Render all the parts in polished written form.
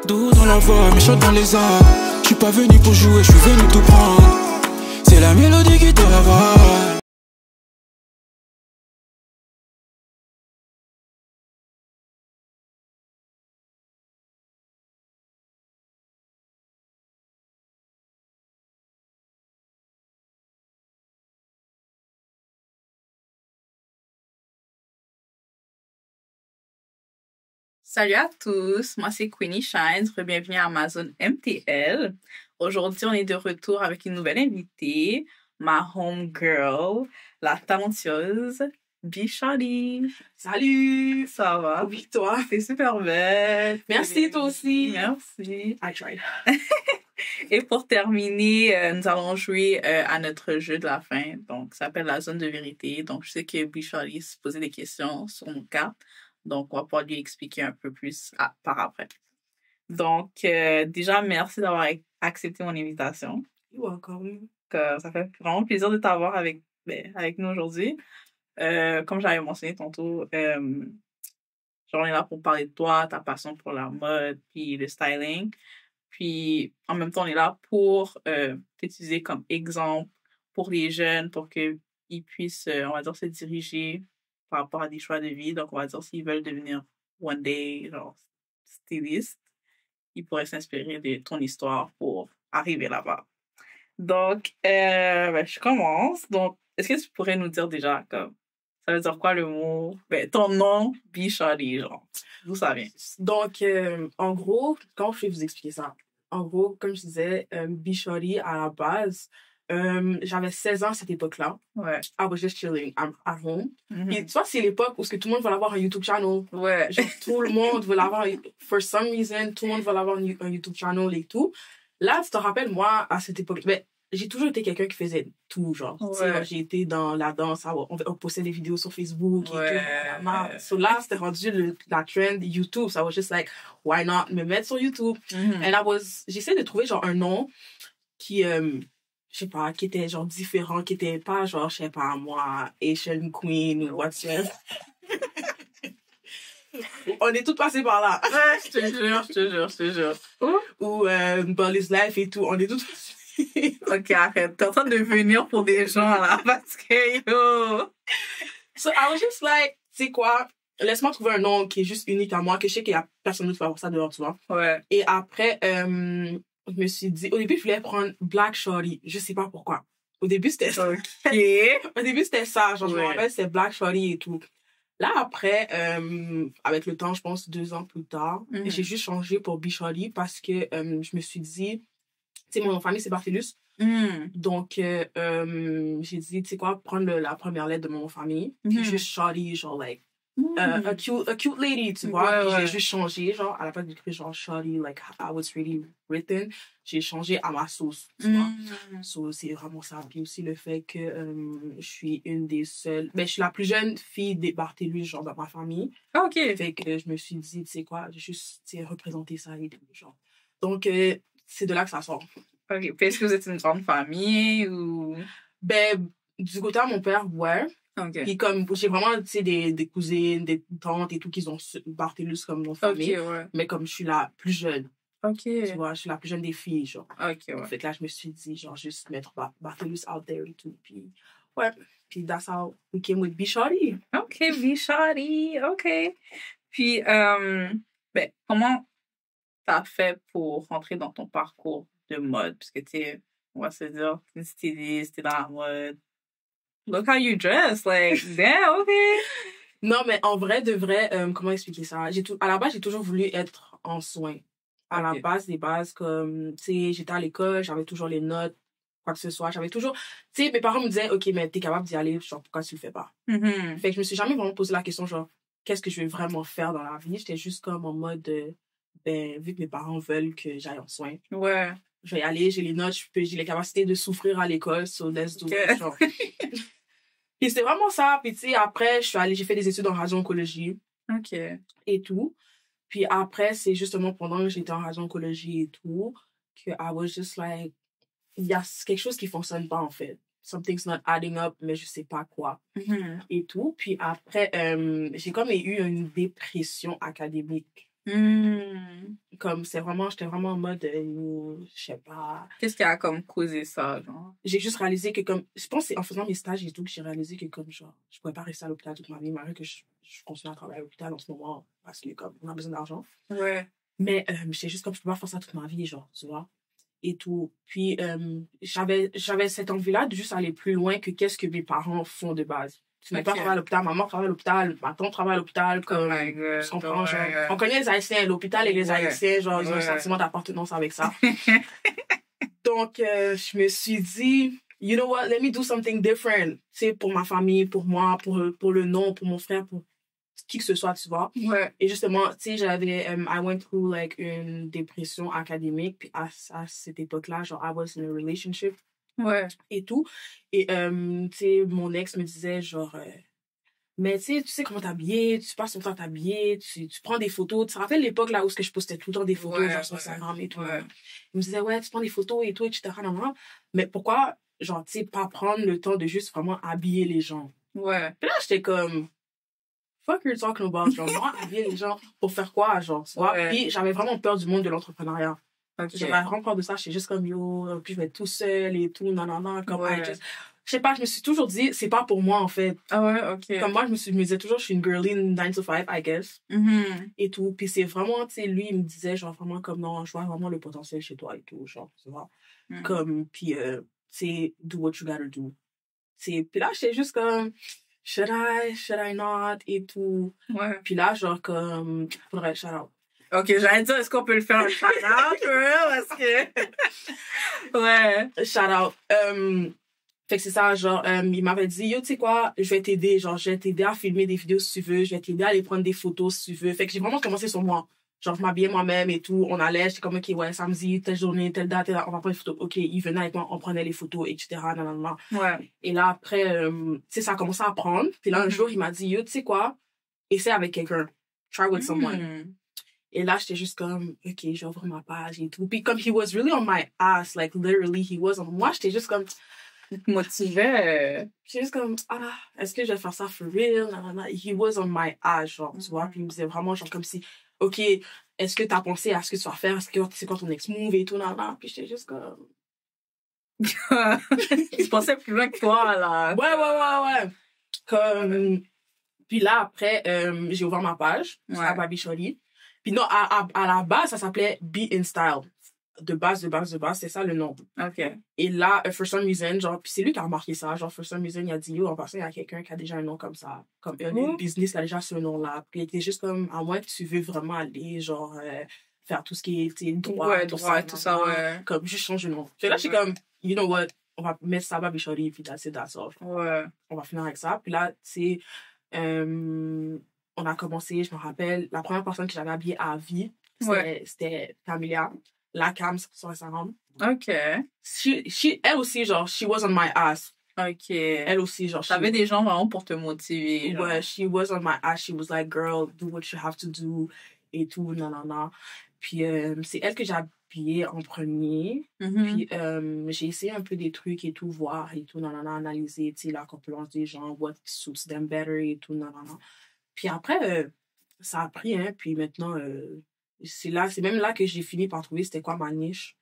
Doux dans la voix, méchant dans les actes. Je suis pas venu pour jouer, je suis venu tout prendre. C'est la mélodie qui te ravale. Salut à tous, moi c'est Queenie Shines, bienvenue à Amazon MTL. Aujourd'hui, on est de retour avec une nouvelle invitée, ma homegirl, la talentueuse Bichari. Salut! Ça va? Oui, toi? T'es super belle. Merci, toi aussi. Merci. I tried. Et pour terminer, nous allons jouer à notre jeu de la fin. Donc, ça s'appelle la zone de vérité. Donc, je sais que Bichari se posait des questions sur mon cas. Donc, on va pouvoir lui expliquer un peu plus par après. Donc, déjà, merci d'avoir accepté mon invitation. You're welcome. Ça fait vraiment plaisir de t'avoir avec nous aujourd'hui. Comme j'avais mentionné tantôt, genre, on est là pour parler de toi, ta passion pour la mode, puis le styling. Puis, en même temps, on est là pour t'utiliser comme exemple pour les jeunes, pour qu'ils puissent, on va dire, se diriger par rapport à des choix de vie. Donc, on va dire, s'ils veulent devenir one day, genre, styliste, ils pourraient s'inspirer de ton histoire pour arriver là-bas. Donc, je commence. Donc, est-ce que tu pourrais nous dire déjà, comme, ça veut dire quoi le mot, ton nom, Bichari, genre, d'où ça vient? Donc, en gros, comment je vais vous expliquer ça? En gros, comme je disais, Bichari, à la base, j'avais 16 ans à cette époque-là. Ouais. I was just chilling at home. Mm-hmm. Et tu vois, c'est l'époque où tout le monde veut avoir un YouTube channel. Ouais. Genre, tout le monde veut l'avoir. For some reason, tout le monde veut avoir un YouTube channel et tout. Là, tu te rappelles, moi, à cette époque, j'ai toujours été quelqu'un qui faisait tout, genre. Ouais. J'ai été dans la danse, on postait des vidéos sur Facebook et tout. So là, c'était rendu la trend YouTube. So I was just like, why not me mettre sur YouTube? Mm-hmm. And j'essaie de trouver, genre, un nom qui, je sais pas, qui était, genre, différent, qui était pas, genre, je sais pas, moi, Asian Queen ou whatsoever. On est toutes passées par là. Ouais, je te jure. Ou Bally's Life et tout. On est toutes passées. Ok, arrête. T'es en train de venir pour des gens, là, parce que, yo. So I was just like, tu sais quoi, laisse-moi trouver un nom qui est juste unique à moi, que je sais qu'il y a personne d'autre qui va avoir ça dehors, tu vois. Ouais. Et après, je me suis dit, au début, je voulais prendre Black Shorty. Je sais pas pourquoi. Au début, c'était ça. Ok. Au début, c'était ça. Genre, je me Ouais. rappelle, c'était Black Shorty et tout. Là, après, avec le temps, je pense 2 ans plus tard, Mhm. j'ai juste changé pour Bichari parce que je me suis dit, tu sais, mon nom de famille, c'est Barthelus. Mm. Donc, j'ai dit, tu sais quoi, prendre la première lettre de mon nom de famille, puis Mhm. juste Shorty, genre, like, Mm. a cute lady, tu vois. Ouais, Puis ouais. j'ai juste changé, genre, à la place d'écrire genre Shorty, like, how it's really written, j'ai changé à ma sauce, tu vois. Mm. So, c'est vraiment ça. Puis aussi le fait que je suis une des seules... je suis la plus jeune fille des Barthelus, genre, dans ma famille. Ok. Fait que je me suis dit, tu sais quoi, juste, tu sais, représenter ça et tout, genre. Donc, c'est de là que ça sort. Ok. Puis est-ce que vous êtes une grande famille ou... Du côté de mon père, ouais. Ok. Puis comme, j'ai vraiment, tu sais, des cousines, des tantes et tout qui ont Barthelus comme mon famille. Ok, ouais. Mais comme je suis la plus jeune, Ok. tu vois, je suis la plus jeune des filles, genre. Ok, ouais. Fait que là, je me suis dit, genre, juste mettre Barthelus out there et tout. Puis, ouais. Puis, that's how we came with Bichari. Ok, Bichari. Ok. Puis, comment t'as fait pour rentrer dans ton parcours de mode? Parce que on va se dire, t'es une styliste, t'es dans la mode. Look how you dress. Like, damn, ok. Non, mais en vrai, de vrai, comment expliquer ça? À la base, j'ai toujours voulu être en soins. À la Ok. base des bases, comme, tu sais, j'étais à l'école, j'avais toujours les notes, quoi que ce soit. J'avais toujours, tu sais, mes parents me disaient, OK, mais t'es capable d'y aller, genre, pourquoi tu le fais pas? Mhm. Fait que je me suis jamais vraiment posé la question, genre, qu'est-ce que je vais vraiment faire dans la vie? J'étais juste comme en mode, vu que mes parents veulent que j'aille en soins, Ouais. je vais y aller, j'ai les notes, j'ai les capacités de souffrir à l'école, so let's do it, genre. Puis c'était vraiment ça. Puis tu sais, après, j'ai fait des études en radio-oncologie Ok. et tout. Puis après, c'est justement pendant que j'étais en radio-oncologie et tout, que I was just like, il y a quelque chose qui fonctionne pas, en fait. Something's not adding up, mais je sais pas quoi. Mhm. Et tout. Puis après, j'ai comme eu une dépression académique Comme, j'étais vraiment en mode, je sais pas. Qu'est-ce qui a comme causé ça, genre? J'ai juste réalisé que comme, je pense que c'est en faisant mes stages et tout que j'ai réalisé que comme, genre, je pourrais pas rester à l'hôpital toute ma vie, malgré que je continue à travailler à l'hôpital en ce moment parce que comme, on a besoin d'argent. Ouais. Mais j'étais juste comme, je peux pas faire ça toute ma vie, genre, tu vois. Et tout. Puis, j'avais cette envie-là de juste aller plus loin que qu'est-ce que mes parents font de base. Tu n'es pas travaillé à l'hôpital, maman travaille à l'hôpital, ma tante travaille à l'hôpital, comme, tu comprends, genre, on connaît les Haïtiens, l'hôpital et les Haïtiens, genre, ils ont un sentiment d'appartenance avec ça. Donc, je me suis dit, you know what, let me do something different. Tu sais, pour ma famille, pour moi, pour le nom, pour mon frère, pour qui que ce soit, tu vois. Ouais. Et justement, tu sais, j'avais, I went through, like, une dépression académique, puis à cette époque-là, genre, I was in a relationship. Ouais. Et tout. Et, tu sais, mon ex me disait, genre, mais tu sais comment t'habiller, tu passes ton temps à t'habiller, tu prends des photos. Tu te rappelles l'époque là où je postais tout le temps des photos, genre sur Instagram et tout. Ouais. Il me disait, ouais, tu prends des photos et tout, etc. Mais pourquoi, genre, tu sais, pas prendre le temps de juste vraiment habiller les gens? Ouais. Puis là, j'étais comme, fuck you're talking about, genre, moi, habiller les gens pour faire quoi, genre, tu vois? Puis j'avais vraiment peur du monde de l'entrepreneuriat. Okay. J'avais vraiment peur de ça, j'étais juste comme, yo, puis je vais être tout seul et tout, non, comme, je sais pas, je me suis toujours dit, c'est pas pour moi, en fait. Ah ouais, ok. Comme moi, je me disais toujours, je suis une girly 9 to 5, I guess. Et tout. Puis c'est vraiment, tu sais, lui, il me disait, genre, vraiment, comme, non, je vois vraiment le potentiel chez toi et tout, genre, tu vois. Comme, puis, tu sais, do what you gotta do. Puis là, j'étais juste comme, should I not, et tout. Ouais. Puis là, genre, comme, faudrait shout out. Ok, j'allais dire, est-ce qu'on peut le faire un shout out, parce que... Ouais. Shout out. Fait que c'est ça, genre, il m'avait dit, yo, tu sais quoi, je vais t'aider, genre, je vais t'aider à filmer des vidéos si tu veux, je vais t'aider à aller prendre des photos si tu veux. Fait que j'ai vraiment commencé sur moi. Genre, je m'habillais moi-même et tout, on allait, j'étais comme, ok, ouais, samedi, telle journée, telle date, on va prendre des photos. Ok, il venait avec moi, on prenait les photos, etc., nanana. Ouais. Et là, après, tu sais, ça a commencé à prendre. Puis là, un jour, il m'a dit, yo, tu sais quoi, essaie avec quelqu'un. Try with someone. Et là, j'étais juste comme, ok, j'ouvre ma page et tout. Puis comme, he was really on my ass, like, literally, he was on... Moi, j'étais juste comme... motivée. J'étais juste comme, est-ce que je vais faire ça for real? Nanana. He was on my ass, genre, tu vois. Puis il me disait vraiment, genre, comme si, ok, est-ce que t'as pensé à ce que tu vas faire? Est-ce que c'est quoi ton next move et tout, nanana. Puis j'étais juste comme... Il pensait plus loin que toi, là. Ouais. Comme... Puis là, après, j'ai ouvert ma page, à Baby Shorty. Puis non, à la base, ça s'appelait Be in Style. De base, c'est ça le nom. OK. Et là, for some reason, genre, puis c'est lui qui a remarqué ça, genre, for some reason, il a dit, yo, en passant, il y a quelqu'un qui a déjà un nom comme ça, comme un business qui a déjà ce nom-là. Puis il était juste comme, à moins que tu veux vraiment aller, genre, faire tout ce qui est, tu sais, droit, tout ça, ouais. Comme, juste changer le nom. Puis là, je suis comme, you know what, on va mettre ça, Baby Shorty, puis that's it, that's all. Ouais. On va finir avec ça. Puis là, tu sais, on a commencé, je me rappelle, la première personne que j'avais habillée à vie, c'était Camélia. La Cam sur Instagram. OK. Elle aussi, genre, she was on my ass. OK. Elle aussi, genre... T'avais des gens vraiment pour te motiver. Genre. Ouais, she was on my ass. She was like, girl, do what you have to do. Et tout, nanana. Puis, c'est elle que j'ai habillée en premier. Puis, j'ai essayé un peu des trucs et tout, voir et tout, nanana, analyser, tu sais, la corpulence des gens, what suits them better et tout, nanana. Puis après, ça a pris, hein. Puis maintenant... c'est même là que j'ai fini par trouver c'était quoi ma niche.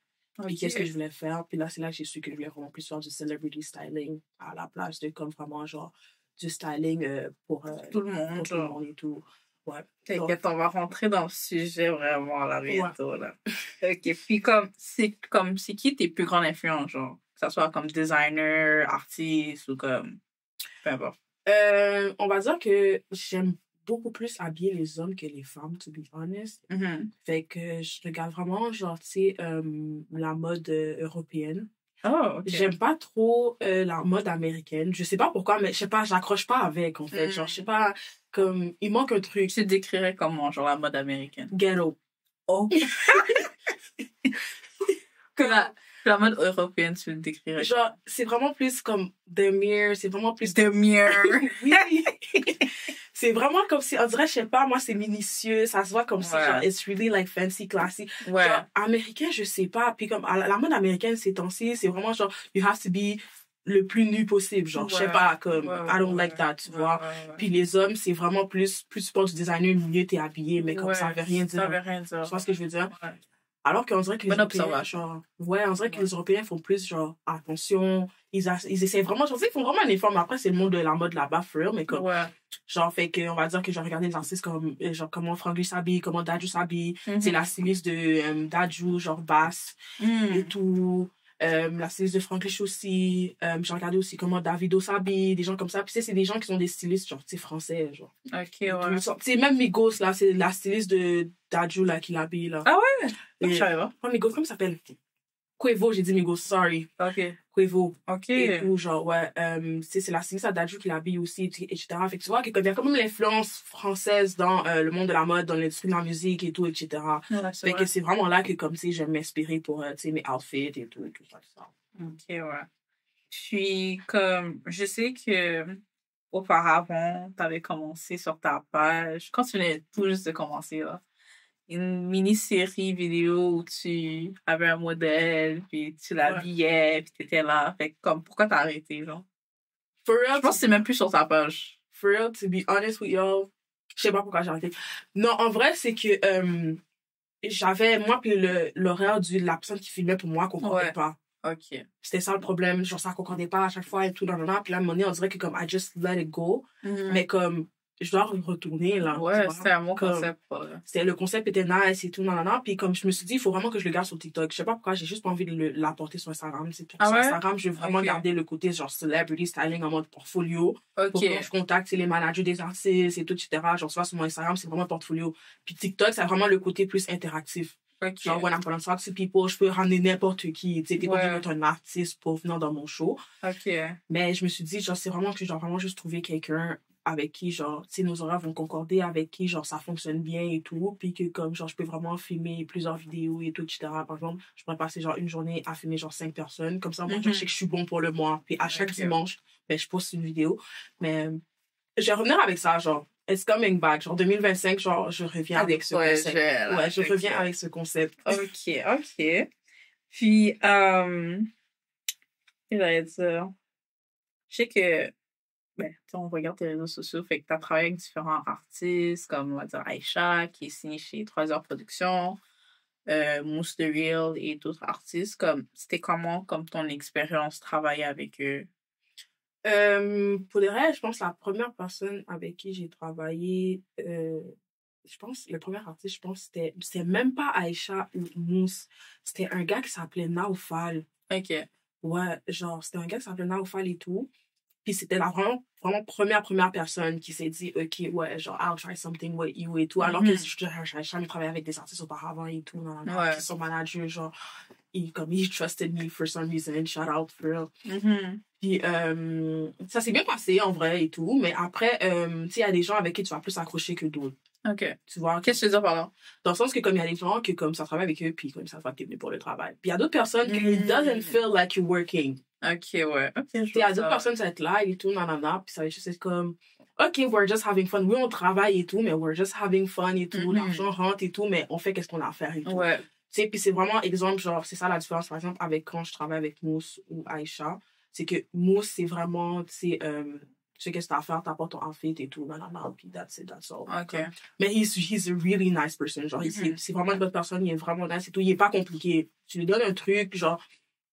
Puis qu'est-ce que je voulais faire. Puis là, c'est là que j'ai su que je voulais vraiment plus faire du celebrity styling à la place de comme vraiment genre du styling pour tout le monde. Pour tout le monde et tout. Ouais. T'inquiète, on va rentrer dans le sujet vraiment là bientôt. Là. OK. Puis c'est qui tes plus grandes influences, genre? Que ça soit comme designer, artiste ou comme... Peu importe. On va dire que j'aime beaucoup plus habiller les hommes que les femmes, to be honest. Fait que je regarde vraiment, genre, tu sais, la mode européenne. Oh, OK. J'aime pas trop la mode américaine. Je sais pas pourquoi, mais je sais pas, j'accroche pas avec, en fait. Genre, je sais pas, comme, il manque un truc. Tu décrirais comment, genre, la mode américaine? Ghetto. Oh! La mode européenne, tu le décrirais? Genre, c'est vraiment plus comme Demure, c'est vraiment plus... Demure! Oui! C'est vraiment comme si, on dirait, je sais pas, moi, c'est minutieux, ça se voit comme si, genre, it's really, like, fancy, classy. Genre, américain, je sais pas, puis comme, la mode américaine, ces temps-ci, c'est vraiment genre, you have to be le plus nu possible, genre, je sais Ouais. pas, comme, Ouais, I don't ouais, like that, tu vois. ouais. Puis les hommes, c'est vraiment plus tu portes du designer, mieux t'es habillé, mais comme ça veut rien Ça dire. veut rien dire. Tu vois ce que je veux dire? Ouais. Alors qu'on dirait que les Bonne Européens, observation. genre, ouais, on dirait que Ouais. les Européens font plus, genre, attention, ils essaient vraiment, genre, ils font vraiment un effort, mais après, c'est le monde de la mode là-bas, for real, mais comme, Ouais. genre, fait que, on va dire que j'ai regardé des artistes comme, genre, comment Frankie s'habille, comment Dadju s'habille, Mhm. c'est la styliste de Dadju, genre, basse, et tout. La styliste de Frankish aussi. J'ai regardé aussi comment Davido s'habille, des gens comme ça. Puis, tu sais, c'est des gens qui sont des stylistes, genre, tu sais, français, genre. Ok, ouais. Tu sais, même Migos, là, c'est la styliste de Dadju, là, qui l'habille, là. Ah ouais? Et- Je savais pas. Oh, Migos, comment ça s'appelle? Quavo, j'ai dit Migos, sorry. Ok. Quavo. Ok. Et tout, genre, ouais. Tu sais, c'est la styliste à Dadju qui l'habille aussi, etc. Fait que tu vois qu'il y a quand même l'influence française dans le monde de la mode, dans l'industrie de la musique et tout, etc. Ouais, c'est Fait vrai. que c'est vraiment là que, comme, tu sais, je vais m'inspirer pour, tu sais, mes outfits et tout ça. Ok, ouais. Puis, comme, je sais que auparavant, tu avais commencé sur ta page, quand tu venais tout juste de commencer, là, une mini-série vidéo où tu avais un modèle, puis tu l'habillais, puis t'étais là. Fait que, comme, pourquoi t'as arrêté, genre? For Je real, pense que c'est même plus sur ta page. for real, to be honest with y'all, je sais pas pourquoi j'ai arrêté. Non, en vrai, c'est que j'avais, moi, puis l'horaire de la personne qui filmait pour moi concordait Ouais. pas. Ok. C'était ça le problème. Genre, ça concordait pas à chaque fois et tout, nan, nan, nan. Puis là, à un moment donné, on dirait que comme, I just let it go. Mais comme, je dois retourner, là. Ouais, tu vois. c'était un bon Comme, concept. Ouais. le concept était nice et tout, nan, nan, nan. Puis comme, je me suis dit, il faut vraiment que je le garde sur TikTok. Je sais pas pourquoi, j'ai juste pas envie de l'apporter sur Instagram. C'est Ah sur ouais? Instagram, je veux vraiment Ok. garder le côté, genre, celebrity styling en mode portfolio. Pour Ok. quand je contacte c'est les managers des artistes et tout, etc. Genre, soit sur mon Instagram, c'est vraiment un portfolio. Puis TikTok, c'est vraiment le côté plus interactif. Ok. Genre, when I'm gonna talk to people, je peux ramener n'importe qui. Tu sais, t'es pas Ouais. obligé d'être un artiste pour venir dans mon show. Ok. Mais je me suis dit, genre, c'est vraiment que, genre, vraiment juste trouver quelqu'un avec qui, genre, tu sais, nos horaires vont concorder, avec qui, genre, ça fonctionne bien et tout. Puis que, comme, genre, je peux vraiment filmer plusieurs vidéos et tout, etc. Par exemple, je pourrais passer, genre, une journée à filmer, genre, 5 personnes. Comme ça, moi, Mhm. je sais que je suis bon pour le mois. Puis à chaque Ok. dimanche, ben, je poste une vidéo. Mais je vais revenir avec ça, genre, it's coming back. Genre, 2025, genre, je reviens avec ce concept. Ouais, je reviens avec ce concept. Ok, ok. Puis, qu'est-ce que j'allais dire? Je sais que, ben, tu sais, on regarde tes réseaux sociaux, fait que tu as travaillé avec différents artistes, comme, on va dire, Aïcha, qui est signée chez 3 heures Productions, Mousse de Real et d'autres artistes. Comme, c'était comment, comme ton expérience, travailler avec eux? Pour les rêves, je pense la première personne avec qui j'ai travaillé, je pense, le premier artiste, je pense, c'était même pas Aïcha ou Mousse. C'était un gars qui s'appelait Naoufal. Ok. Ouais, genre, c'était un gars qui s'appelait Naoufal et tout. Puis c'était la vraiment première personne qui s'est dit, OK, ouais, genre, I'll try something with you et tout. Alors que j'avais jamais travaillé avec des artistes auparavant et tout. Non, non, Ouais. Puis son manager, genre, he trusted me for some reason. Shout out, for real. Puis ça s'est bien passé en vrai et tout. Mais après, tu sais, il y a des gens avec qui tu vas plus accrocher que d'autres. Ok. Tu vois? Qu'est-ce que tu veux dire par là? Dans le sens que comme il y a des gens que comme ça travaille avec eux, puis comme ça va que t'es venu pour le travail. Puis il y a d'autres personnes que it doesn't feel like you're working. Ok, ouais. Ok, Il y a d'autres personnes qui vont être là et tout, nanana, puis ça va juste être comme, OK, we're just having fun. Oui, on travaille et tout, mais we're just having fun et tout. L'argent rentre et tout, mais on fait qu'est-ce qu'on a à faire et tout. Ouais. Tu sais, puis c'est vraiment, exemple, genre, c'est ça la différence, par exemple, avec quand je travaille avec Mousse ou Aïcha. C'est que Mousse, c'est vraiment, tu sais, tu sais qu'est-ce que t'as à faire, t'apportes ton outfit et tout, nanana, puis that's it, that's all. Ok. Mais he's a really nice person. Genre, c'est vraiment une bonne personne, il est vraiment nice et tout. Il est pas compliqué. Tu lui donnes un truc, genre,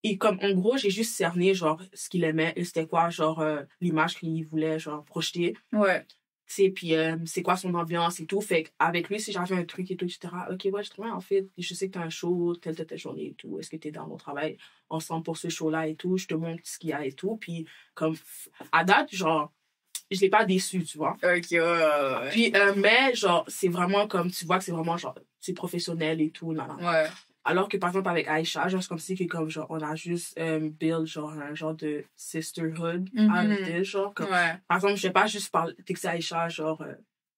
et comme, en gros, j'ai juste cerné, genre, ce qu'il aimait et c'était quoi, genre, l'image qu'il voulait, genre, projeter. Ouais. Tu sais, puis c'est quoi son ambiance et tout. Fait qu'avec lui, si j'avais un truc et tout, etc., OK, ouais, je trouve en fait, je sais que t'as un show, telle journée et tout. Est-ce que t'es dans mon travail ensemble pour ce show-là et tout? Je te montre ce qu'il y a et tout. Puis, comme, à date, genre, je l'ai pas déçu, tu vois. Ok, ouais. Puis, mais, genre, c'est vraiment comme, tu vois que c'est vraiment, genre, c'est professionnel et tout, là. Ouais. Alors que, par exemple, avec Aïcha, genre, c'est comme si que, comme, genre, on a juste build, genre, un genre de sisterhood out of this, genre. Comme, Ouais. par exemple, je sais pas juste texter Aïcha, genre,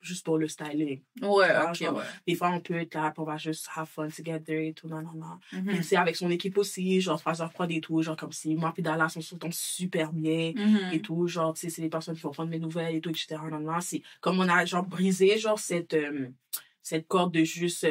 juste pour le styling. Ouais, Tu vois, ok, genre, ouais. Des fois, on peut être là, puis on va juste have fun together et tout, non. Mhm. Puis, c'est avec son équipe aussi, genre, 3 heures prod et tout, genre, comme si moi puis Dallas, on s'entend super bien Mhm. et tout, genre, tu sais, c'est des personnes qui vont prendre mes nouvelles et tout, etc. Non, c'est comme on a, genre, brisé, genre, cette corde de juste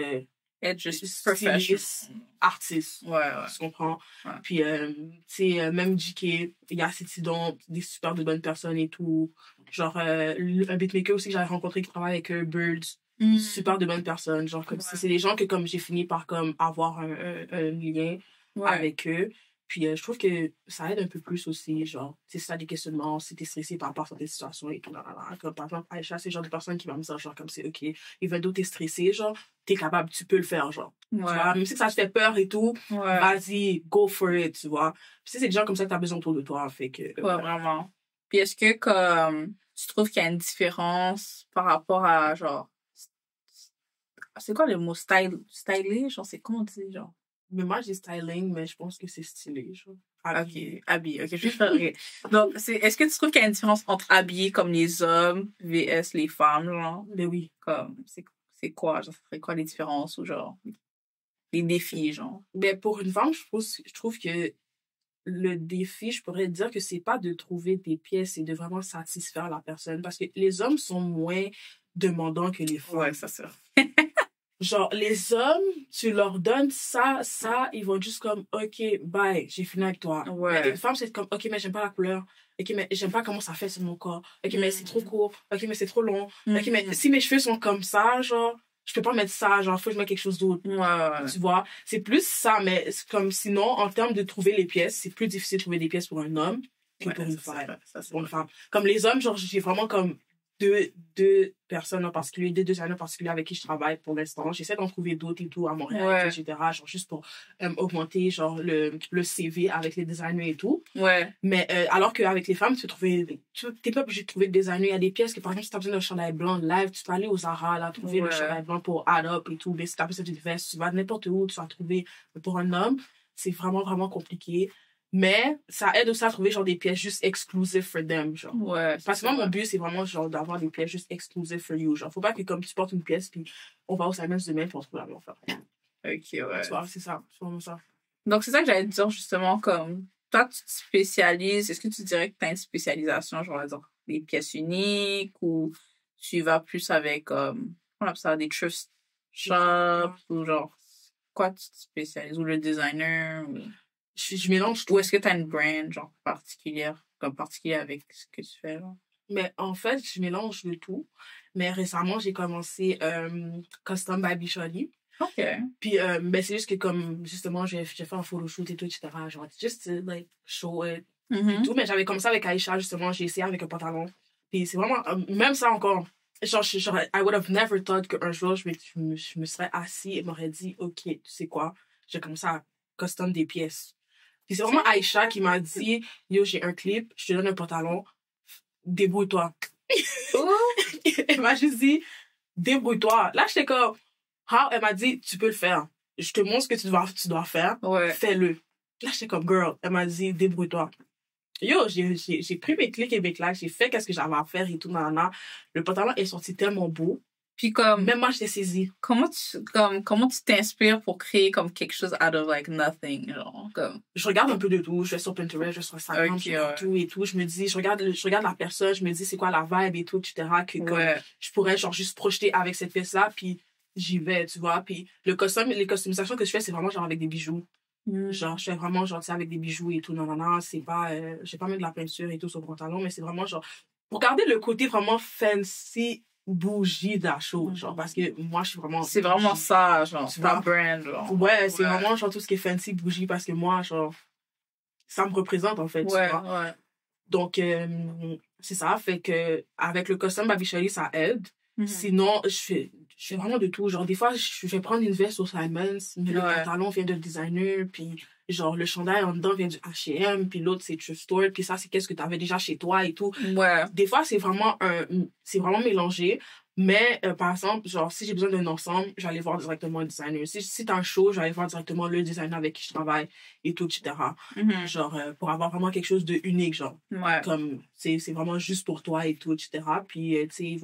Être juste styliste, professional. artiste. Ouais. Tu comprends? Ouais. Puis, tu sais, même JK, il y a Cétidon, des super de bonnes personnes et tout. Genre, un beatmaker aussi que j'avais rencontré qui travaille avec Birds. Super de bonnes personnes. Genre, comme c'est des gens que comme j'ai fini par comme avoir un lien avec eux. Puis je trouve que ça aide un peu plus aussi, genre, si t'as des questionnements, si t'es stressé par rapport à certaines situations et tout, comme par exemple, Aïcha, c'est le genre de personne qui va me dire, genre, comme c'est OK, even though t'es stressé, genre, t'es capable, tu peux le faire, genre. Tu vois, même si ça te fait peur et tout, vas-y, go for it, tu vois. Puis c'est des gens comme ça que t'as besoin autour de toi, fait que... vraiment. Puis est-ce que, comme, tu trouves qu'il y a une différence par rapport à, genre, c'est quoi le mot stylé? Genre, c'est comment on dit, genre? Mais moi, j'ai styling, mais je pense que c'est stylé, genre. Habillé. Ok, habillé. Ok, je vais faire. Okay. Donc, est-ce que tu trouves qu'il y a une différence entre habillé comme les hommes vs les femmes, genre? Mais oui. Comme, c'est quoi? Genre, ça serait quoi les différences ou genre, les défis, genre? Mais pour une femme, je trouve que le défi, je pourrais dire que c'est pas de trouver des pièces, c'est de vraiment satisfaire la personne. Parce que les hommes sont moins demandants que les femmes. Ouais, ça. Genre, les hommes, tu leur donnes ça, ils vont juste comme, OK, bye, j'ai fini avec toi. Ouais. Mais les femmes, c'est comme, OK, mais j'aime pas la couleur. OK, mais j'aime pas comment ça fait sur mon corps. OK, mais c'est trop court. OK, mais c'est trop long. OK, mais si mes cheveux sont comme ça, genre, je peux pas mettre ça, genre, faut que je mette quelque chose d'autre. Ouais. Tu vois? C'est plus ça, mais c'est comme sinon, en termes de trouver les pièces, c'est plus difficile de trouver des pièces pour un homme que pour une femme. Pour une femme. Comme les hommes, genre, j'ai vraiment comme deux personnes en particulier, deux designers en particulier avec qui je travaille pour l'instant. J'essaie d'en trouver d'autres et tout à Montréal, etc. Genre juste pour augmenter genre le CV avec les designers et tout. Ouais. Mais alors qu'avec les femmes, t'es pas obligé de trouver des designers. Il y a des pièces que par exemple si t'as besoin d'un chandail blanc live, tu peux aller au Zara là trouver le chandail blanc pour add up et tout. Mais si t'as besoin d'une veste, tu vas n'importe où, tu vas trouver. Mais pour un homme, c'est vraiment vraiment compliqué. Mais ça aide aussi à trouver genre des pièces juste exclusive for them, genre. Ouais. Parce que moi, mon but, c'est vraiment genre d'avoir des pièces juste exclusive for you. Genre, faut pas que comme tu portes une pièce puis on va au Simons demain puis on trouve la même affaire. Ok, ouais. Tu vois, c'est ça. C'est vraiment ça. Donc, c'est ça que j'allais te dire justement, comme, toi, tu te spécialises. Est-ce que tu dirais que tu as une spécialisation, genre, des pièces uniques ou tu vas plus avec, on appelle ça, des thrift shops ou genre, quoi tu te spécialises? Ou le designer? Ou... Je mélange tout. Ou est-ce que tu as une brand, genre, particulière avec ce que tu fais, genre? Mais en fait, je mélange le tout. Mais récemment, j'ai commencé Custom by Bisholi. OK. Puis, ben, c'est juste que comme, justement, j'ai fait un photoshoot et tout, etc. Genre, just to, like, show it et tout. Mais j'avais commencé avec Aïcha, justement. J'ai essayé avec un pantalon. Puis c'est vraiment, même ça encore. Genre, I would have never thought qu'un jour, je me serais assis et m'aurait dit, OK, tu sais quoi? J'ai commencé à custom des pièces. Puis c'est vraiment Aïcha qui m'a dit, yo, j'ai un clip, je te donne un pantalon, débrouille-toi. Elle m'a juste dit, débrouille-toi. Là, j'étais comme, elle m'a dit, tu peux le faire. Je te montre ce que tu dois faire. Ouais. Fais-le. Là, j'étais comme, girl. Elle m'a dit, débrouille-toi. Yo, j'ai pris mes clics et mes claques, j'ai fait qu'est-ce que j'avais à faire et tout, nanana. Le pantalon est sorti tellement beau. Puis comme... Même moi, j'étais saisie. Comment tu t'inspires pour créer comme quelque chose out of like nothing, genre, comme... Je regarde un peu de tout. Je vais sur Pinterest, je vais sur Instagram, je regarde tout et tout. Je me dis, je regarde la personne, je me dis c'est quoi la vibe et tout, etc. Que comme, je pourrais genre juste projeter avec cette pièce-là, puis j'y vais, tu vois. Puis les customisations que je fais, c'est vraiment genre avec des bijoux. Genre, je fais vraiment genre, tu sais, avec des bijoux et tout, nanana. C'est pas, j'ai pas mis de la peinture et tout sur le pantalon, mais c'est vraiment genre, pour garder le côté vraiment fancy, bougie de la chose, genre, parce que moi, je suis vraiment... C'est vraiment ça, genre, tu ta vois? brand, genre. Ouais, c'est vraiment, genre, tout ce qui est fancy, bougie, parce que moi, genre, ça me représente, en fait, tu vois? Ouais. Donc, c'est ça, fait que, avec le custom Baby Shelly, ça aide. Sinon, je fais vraiment de tout. Genre, des fois, je vais prendre une veste au Simons, mais le pantalon vient de designer, puis genre, le chandail en dedans vient du H&M, puis l'autre, c'est Thrift Store, puis ça, c'est qu'est-ce que t'avais déjà chez toi et tout. Ouais. Des fois, c'est vraiment mélangé. Mais, par exemple, genre, si j'ai besoin d'un ensemble, j'allais voir directement le designer. Si t'as un show, j'allais voir directement le designer avec qui je travaille et tout, etc. Genre, pour avoir vraiment quelque chose de unique, genre. Ouais. Comme, c'est vraiment juste pour toi et tout, etc. Puis, tu sais,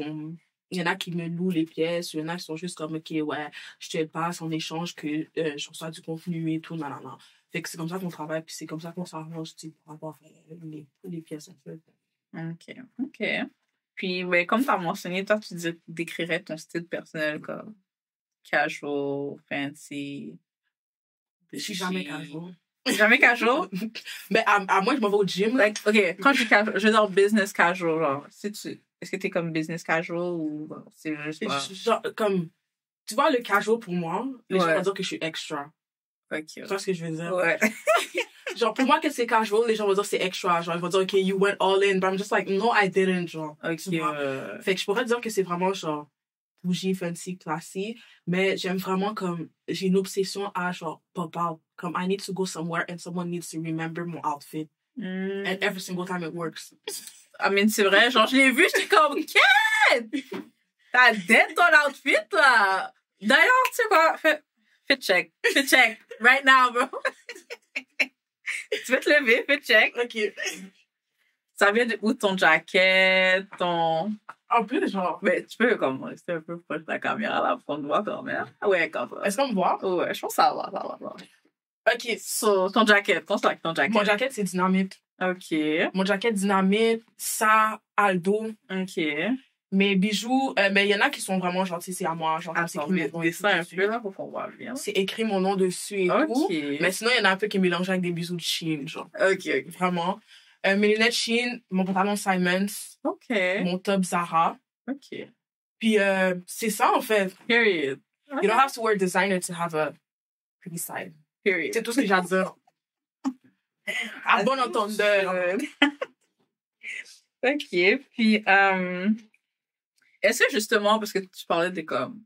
il y en a qui me louent les pièces, il y en a qui sont juste comme, OK, ouais, je te le passe en échange que je reçois du contenu et tout, non. Fait que c'est comme ça qu'on travaille, puis c'est comme ça qu'on s'arrange, tu sais, pour avoir les pièces, en fait. OK. Puis, ben, comme tu as mentionné, toi, tu décrirais ton style personnel comme casual, fancy. Je suis jamais casual. Jamais casual? Mais à moins que je m'en vais au gym. Like, OK, quand je dis casual, je veux dire business casual, genre, est-ce que t'es comme business casual ou c'est juste pas... Genre, comme, tu vois, le casual pour moi, les gens vont dire que je suis extra. OK. Tu vois ce que je veux dire? Ouais. Genre, pour moi, que c'est casual, les gens vont dire c'est extra. Genre, ils vont dire, OK, you went all in. But I'm just like, no, I didn't, genre. OK. Fait que je pourrais dire que c'est vraiment, genre, bougie, fancy, classy. Mais j'aime vraiment comme, j'ai une obsession à, genre, pop out. Comme, I need to go somewhere and someone needs to remember mon outfit. And every single time it works. I mean, c'est vrai, genre, je l'ai vu, j'étais comme, Kate! T'as dead ton outfit, là! D'ailleurs, tu sais quoi? Fais check. Fais check. Right now, bro. Tu veux te lever, fais check. OK. Ça vient de où ton jacket, ton... En plus, genre... Mais tu peux, comme, rester un peu proche de la caméra, là, pour qu'on te voit quand même. Ouais, quand même. Est-ce qu'on me voit? Ouais, je pense que ça va. OK. So, ton jacket, qu'on se like ton jacket. Mon jacket, c'est Dynamite. OK. Mon jacket Dynamite, ça, Aldo. OK. Mes bijoux, mais il y en a qui sont vraiment gentils, c'est à moi. Genre, c'est Attends, écrit mon nom mais ça un dessus. peu, là, pour qu'on voit bien. C'est écrit mon nom dessus et tout. Mais sinon, il y en a un peu qui mélangent avec des bijoux de Shein, genre. OK. Vraiment. Mes lunettes Shein, mon pantalon Simons. OK. Mon top Zara. OK. Puis, c'est ça, en fait. Period. You don't have to wear designer to have a pretty side. Period. C'est tout ce que j'ai à dire. À bon entendeur. OK. Puis, est-ce que justement, parce que tu parlais de comme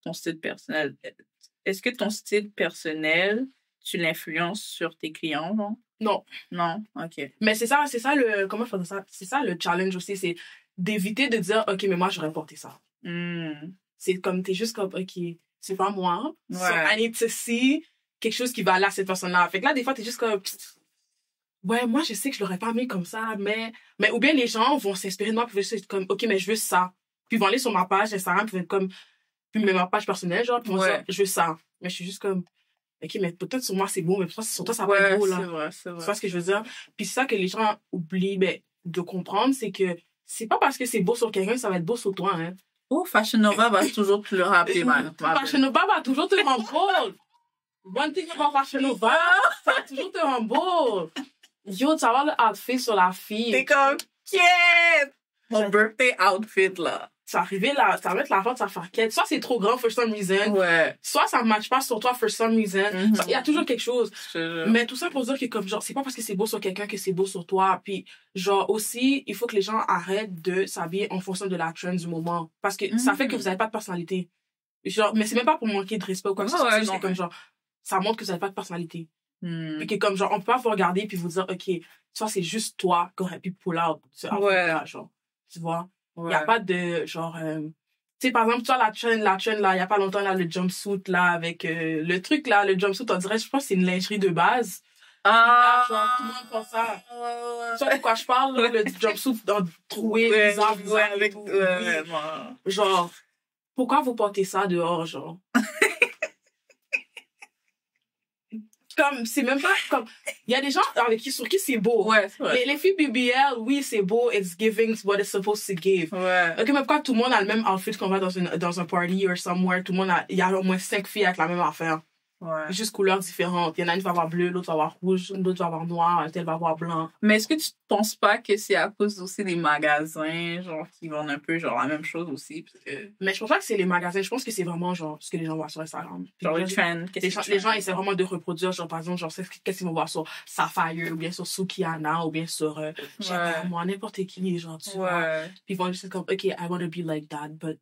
ton style personnel, est-ce que ton style personnel, tu l'influences sur tes clients, non? Non. Non? OK. Mais c'est ça le, comment je fais ça? C'est ça le challenge aussi, c'est d'éviter de dire, OK, mais moi, j'aurais porté ça. C'est comme, t'es juste comme, OK, c'est pas moi. Ouais. So I need to see quelque chose qui va aller à cette personne-là. Fait que là, des fois, t'es juste comme, ouais, moi, je sais que je l'aurais pas mis comme ça, mais, ou bien les gens vont s'inspirer de moi, puis vont être comme, OK, mais je veux ça. Puis ils vont aller sur ma page Instagram, puis ils vont être comme, puis ma page personnelle, genre, puis ils vont dire, je veux ça. Mais je suis juste comme, OK, mais peut-être sur moi, c'est beau, mais peut-être sur toi, ça va pas être beau, là. C'est vrai. Tu vois ce que je veux dire? Puis c'est ça que les gens oublient, de comprendre, c'est que c'est pas parce que c'est beau sur quelqu'un que ça va être beau sur toi, hein. Oh, Fashion Nova va toujours te le rappeler, man. Fashion Nova va toujours te rendre beau. One thing about Fashion Nova, ça va toujours te rendre beau. Yo, tu vas avoir le outfit sur la fille. T'es comme, Kate! Mon birthday outfit, là. Tu vas arriver là, ça va être la robe, ça va faire quête. Soit c'est trop grand for some reason. Ouais. Soit ça ne matche pas sur toi for some reason. Il y a toujours quelque chose. Mais tout ça pour dire que comme genre, c'est pas parce que c'est beau sur quelqu'un que c'est beau sur toi. Puis genre aussi, il faut que les gens arrêtent de s'habiller en fonction de la trend du moment. Parce que ça fait que vous n'avez pas de personnalité. Genre, mais c'est même pas pour manquer de respect ou quoi que ce soit. C'est juste que comme genre, ça montre que vous n'avez pas de personnalité. Puis que comme genre, on peut pas vous regarder puis vous dire, OK, soit c'est juste toi qui aurait pu pull out. Là, genre, tu vois? Il n'y a pas de, genre, tu sais, par exemple, tu vois, la chaîne, là, il n'y a pas longtemps, là, le jumpsuit, là, avec le truc, là, le jumpsuit, on dirait, je pense que c'est une lingerie de base. Là, genre, tout le monde pense ça. Tu vois de quoi je parle, là, le jumpsuit troué, bizarre, avec tout. Genre, pourquoi vous portez ça dehors, genre? Comme, c'est même pas comme, il y a des gens sur qui c'est beau. Ouais, c'est vrai. Les filles BBL, oui, c'est beau, it's giving what it's supposed to give. Ouais. Ok, mais pourquoi tout le monde a le même outfit qu'on va dans un party or somewhere, tout le monde il y a au moins 5 filles avec la même affaire. Ouais. Juste couleurs différentes. Il y en a une qui va avoir bleu, l'autre va avoir rouge, l'autre va avoir noir, elle va avoir blanc. Mais est-ce que tu penses pas que c'est à cause aussi des magasins, genre, qui vendent un peu, genre, la même chose aussi? Parce que... Mais je pense pas que c'est les magasins, je pense que c'est vraiment, genre, ce que les gens voient sur Instagram. Genre, les trends. Les gens essaient vraiment de reproduire, genre, par exemple, genre, qu'est-ce qu'ils vont voir sur Sapphire, ou bien sur Sukiana, ou bien sur, moi, n'importe qui, genre, tu vois. Puis ils vont juste être comme, OK, I want to be like that, but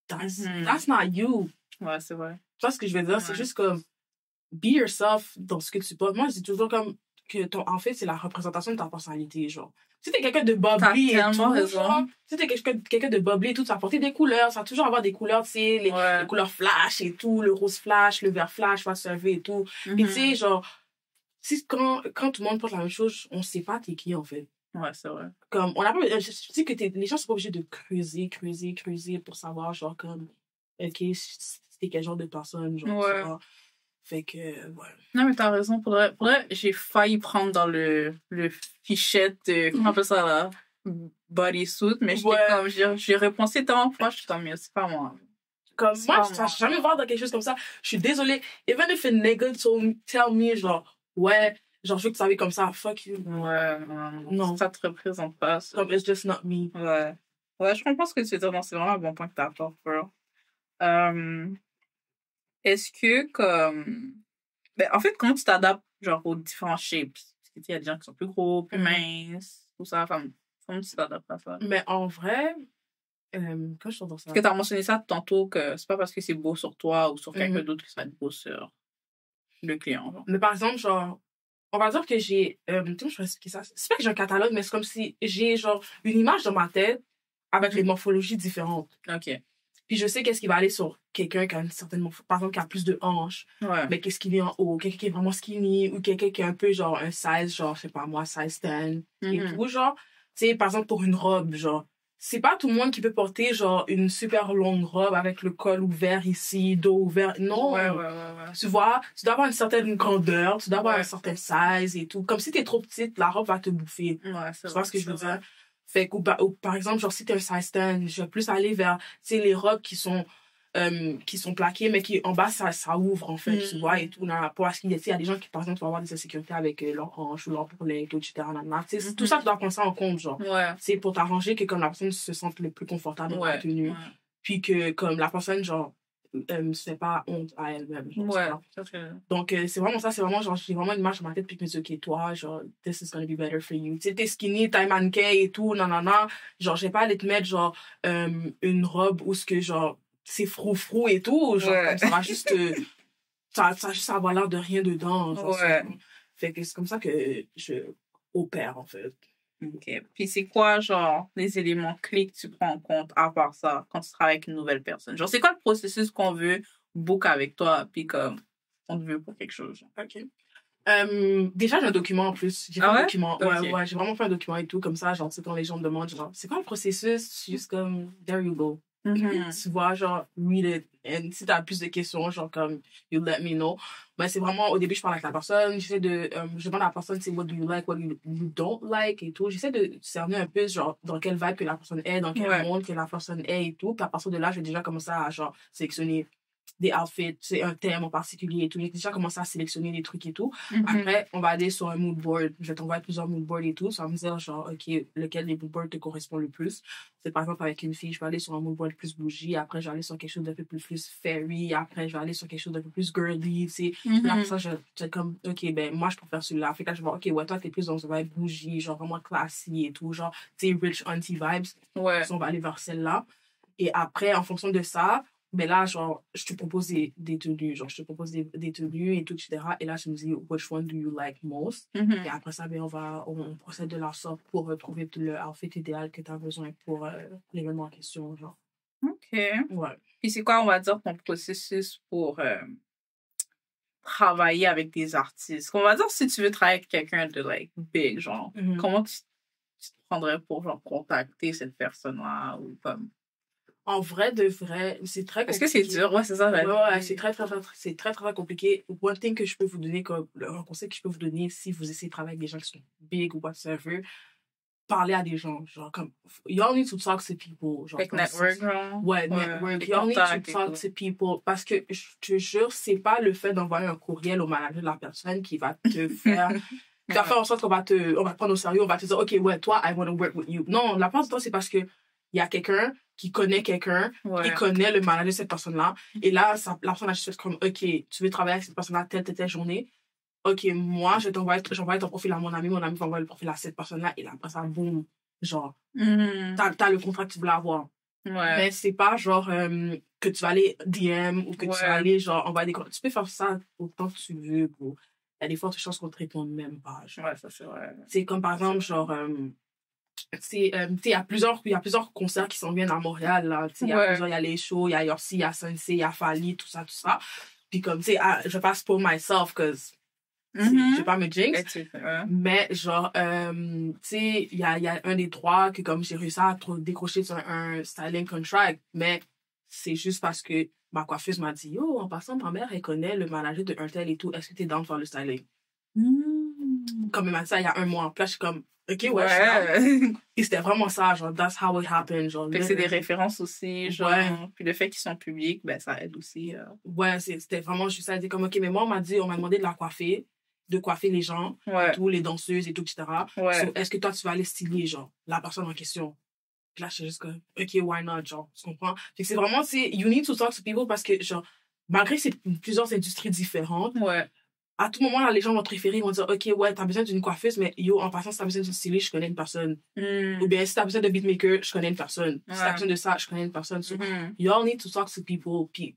that's not you. Ouais, c'est vrai. Tu vois ce que je veux dire? C'est juste comme, be yourself dans ce que tu portes. Moi, je dis toujours comme que en fait, c'est la représentation de ta personnalité, genre. Si t'es quelqu'un de bubbly et tout, genre, si t'es quelqu'un de bubbly et tout, tu vas porter des couleurs, ça va toujours avoir des couleurs, tu sais, les couleurs flash et tout, le rose flash, le vert flash, va servir et tout. Puis tu sais, genre, quand tout le monde porte la même chose, on sait pas t'es qui, en fait. Ouais, c'est vrai. Comme, on a pas, je dis que les gens sont pas obligés de creuser pour savoir, genre, comme, OK, c'était quel genre de personne, genre, fait que, ouais. Non, mais t'as raison. Pour vrai, j'ai failli prendre dans le fichette, comment on appelle ça, là? Bodysuit, mais j'étais comme, j'ai repensé tellement de fois, je suis comme, c'est pas moi. Comme, C'est moi, pas je ne moi. jamais voir dans quelque chose comme ça. Je suis désolée. Even if a nigga tell me, genre, ouais, genre, je veux que tu ailles comme ça, fuck you. Ouais, Non. ça te représente pas, ça. Comme, it's just not me. Ouais. Ouais, je comprends ce que tu veux dire. Non, c'est vraiment un bon point que t'as apporté, bro. Est-ce que, comme... Ben, en fait, comment tu t'adaptes, genre, aux différents shapes? Parce qu'il y a des gens qui sont plus gros, plus minces, tout ça. Enfin, comment tu t'adaptes à ça? Mais en vrai, quand je t'entends ça. Parce que t'as mentionné ça tantôt, que c'est pas parce que c'est beau sur toi ou sur quelqu'un d'autre que ça va être beau sur le client, genre. Mais par exemple, genre, on va dire que j'ai, comment je vais expliquer ça? C'est pas que j'ai un catalogue, mais c'est comme si j'ai, genre, une image dans ma tête avec les morphologies différentes. OK. Puis je sais qu'est-ce qui va aller sur quelqu'un qui a une certaine morphologie, par exemple, qui a plus de hanches. Ouais. Mais qu'est-ce qui est en haut? Quelqu'un qui est vraiment skinny ou quelqu'un qui est un peu, genre, un size, genre, je sais pas moi, size 10 et tout, genre. Tu sais, par exemple, pour une robe, genre, c'est pas tout le monde qui peut porter, genre, une super longue robe avec le col ouvert ici, dos ouvert. Non. Ouais. Tu vois, tu dois avoir une certaine grandeur, tu dois avoir Ouais. un certain size et tout. Comme si t'es trop petite, la robe va te bouffer. Ouais, c'est Tu vois ce que je veux dire? Fait que, ou par exemple, genre, si t'es un size 10, je vais plus aller vers, tu sais, les robes qui sont plaquées, mais qui, en bas, ça ouvre, en fait, tu vois, et tout. Parce qu'il y a des gens qui, par exemple, vont avoir des insécurités avec leur hanche ou leur bourrelet et tout, etc. Tu sais, tout ça, tu dois prendre ça en compte, genre. Ouais. C'est pour t'arranger que, comme la personne se sente le plus confortable dans la tenue. Ouais. Puis que, comme la personne, genre, se fait pas honte à elle-même. Genre, Ouais. tu vois. Donc, c'est vraiment ça, c'est vraiment, genre, j'ai vraiment une image dans ma tête, puis que je me dis, OK, toi, genre, this is gonna be better for you. Tu sais, t'es skinny, t'es mannequin et tout, nanana. Genre, j'ai pas à aller te mettre, genre, une robe où ce que, genre, c'est frou-frou et tout. Genre, Ouais. comme ça va juste, ça va juste avoir l'air de rien dedans. Genre, Ouais. fait que c'est comme ça que je opère, en fait. OK. Puis c'est quoi, genre, les éléments clés que tu prends en compte à part ça quand tu travailles avec une nouvelle personne? Genre, c'est quoi le processus qu'on veut book avec toi, puis comme on te veut pour quelque chose? Genre? OK. Déjà, j'ai un document en plus. J'ai fait un document. Ouais, j'ai vraiment fait un document et tout, comme ça, genre, tu sais, quand les gens me demandent, genre, c'est quoi le processus? Je suis juste comme, there you go. Tu vois, genre, read it. Et si t'as plus de questions, genre, comme, you let me know. Mais c'est vraiment, au début, je parle avec la personne, je demande à la personne, c'est what do you like, what you don't like et tout. J'essaie de cerner un peu, genre, dans quel vibe que la personne est, dans quel monde que la personne est et tout. Puis à partir de là, j'ai déjà commencé à, genre, sélectionner des outfits, c'est un thème en particulier et tout. J'ai déjà commencé à sélectionner des trucs et tout. Après, on va aller sur un mood board. Je vais t'envoyer plusieurs mood boards et tout. Ça va me dire, genre, OK, lequel des mood boards te correspond le plus. C'est par exemple avec une fille, je vais aller sur un mood board plus bougie. Après, je vais aller sur quelque chose d'un peu plus fairy. Après, je vais aller sur quelque chose d'un peu plus girly, tu sais. Là, pour ça, je comme, OK, ben, moi, je préfère celui-là. Fait que là, je vais voir, OK, ouais, toi, t'es plus dans un vibe bougie, genre vraiment classy et tout. Genre, tu sais, rich auntie vibes. Ouais. On va aller vers celle-là. Et après, en fonction de ça, ben là, genre, je te propose des tenues. Genre, je te propose des tenues et tout, etc. Et là, je me dis, which one do you like most? Et après ça, ben, on procède de la sorte pour trouver le outfit idéal que tu as besoin pour l'événement en question, genre. OK. Ouais. Puis c'est quoi, on va dire, ton processus pour travailler avec des artistes? On va dire, si tu veux travailler avec quelqu'un de, like, big, genre, comment tu te prendrais pour, genre, contacter cette personne-là ou comme... En vrai, de vrai, c'est très compliqué. Est-ce que c'est dur? Ouais, c'est ça. Ouais, c'est très compliqué. One thing que je peux vous donner, comme un conseil que je peux vous donner si vous essayez de travailler avec des gens qui sont big ou whatsoever, parler à des gens, genre comme, y'all need to talk to people. Genre, like network, genre? Ouais, network. Y'all need to talk to people. Parce que, je te jure, c'est pas le fait d'envoyer un courriel au manager de la personne qui va te faire... qui va faire en sorte qu'on va te prendre au sérieux, on va te dire, OK, ouais, toi, I want to work with you. Non, la plupart du temps, c'est parce que il y a quelqu'un qui connaît quelqu'un, qui connaît le manager de cette personne-là. Et là, la personne a juste fait comme, OK, tu veux travailler avec cette personne-là telle journée. OK, moi, j'envoie ton profil à mon ami va envoyer le profil à cette personne-là. Et là, après ça, boum, genre, t'as le contrat que tu voulais avoir. Ouais. Mais c'est pas genre que tu vas aller DM ou que tu vas aller, genre, envoyer des... Tu peux faire ça autant que tu veux, bro. Il y a des fortes chances qu'on te réponde même pas. Genre. Ouais, ça, c'est vrai. C'est comme, par exemple, genre... il y a plusieurs concerts qui s'en viennent à Montréal, là. Il y a les shows, il y a Yorsi, il y a Sensei, il y a Fali, tout ça. Puis comme, tu sais, je passe pour myself, cause je vais pas me jinx. Mais genre, tu sais, il y a un des trois que comme j'ai réussi à décrocher sur un styling contract, mais c'est juste parce que ma coiffeuse m'a dit, yo, en passant, ma mère, elle connaît le manager de un tel et tout, est-ce que t'es down de faire le styling? Comme elle m'a dit ça il y a un mois. Puis là, je suis comme, OK, ouais. Ouais. Et c'était vraiment ça, genre, that's how it happened, genre. Fait que c'est des références aussi, genre. Ouais. Puis le fait qu'ils sont publics, ben, ça aide aussi. Ouais, c'était vraiment juste ça. C'était comme, OK, mais moi, on m'a demandé de la coiffer, de coiffer les gens, Ouais. tous les danseuses et tout, etc. Ouais. So, est-ce que toi, tu vas aller styler, genre, la personne en question? Puis là, je suis juste comme, OK, why not, genre, tu comprends? Fait que c'est vraiment, you need to talk to people parce que, genre, malgré que c'est plusieurs industries différentes, Ouais. à tout moment, là, les gens vont te référer, ils vont dire, OK, ouais, t'as besoin d'une coiffeuse, mais yo, en passant, si t'as besoin d'une styliste, je connais une personne. Ou bien, si t'as besoin de beatmaker, je connais une personne. Si t'as besoin de ça, je connais une personne. So, you all need to talk to people. Puis,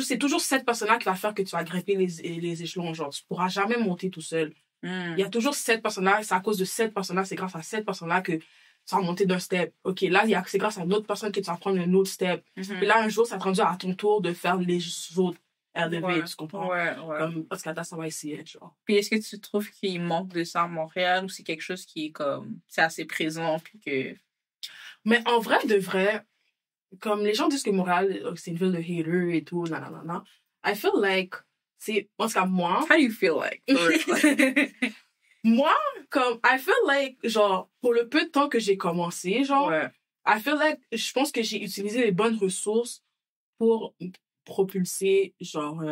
c'est toujours cette personne-là qui va faire que tu vas grimper les échelons, genre, tu pourras jamais monter tout seul. Il y a toujours cette personne-là, c'est à cause de cette personne-là, c'est grâce à cette personne-là que tu vas monter d'un step. OK, là, c'est grâce à une autre personne que tu vas prendre un autre step. Et là, un jour, ça te rendu à ton tour de faire les autres élever, tu comprends? Ouais. Comme, parce qu'à ça va essayer, genre. Puis est-ce que tu trouves qu'il manque de ça à Montréal ou c'est quelque chose qui est comme, c'est assez présent puis que... Mais en vrai, de vrai, comme les gens disent que Montréal, c'est une ville de haters et tout, nanana, I feel like, en tout cas, moi... How do you feel like? Moi, comme, I feel like, genre, pour le peu de temps que j'ai commencé, genre, ouais. I feel like, je pense que j'ai utilisé les bonnes ressources pour propulser, genre,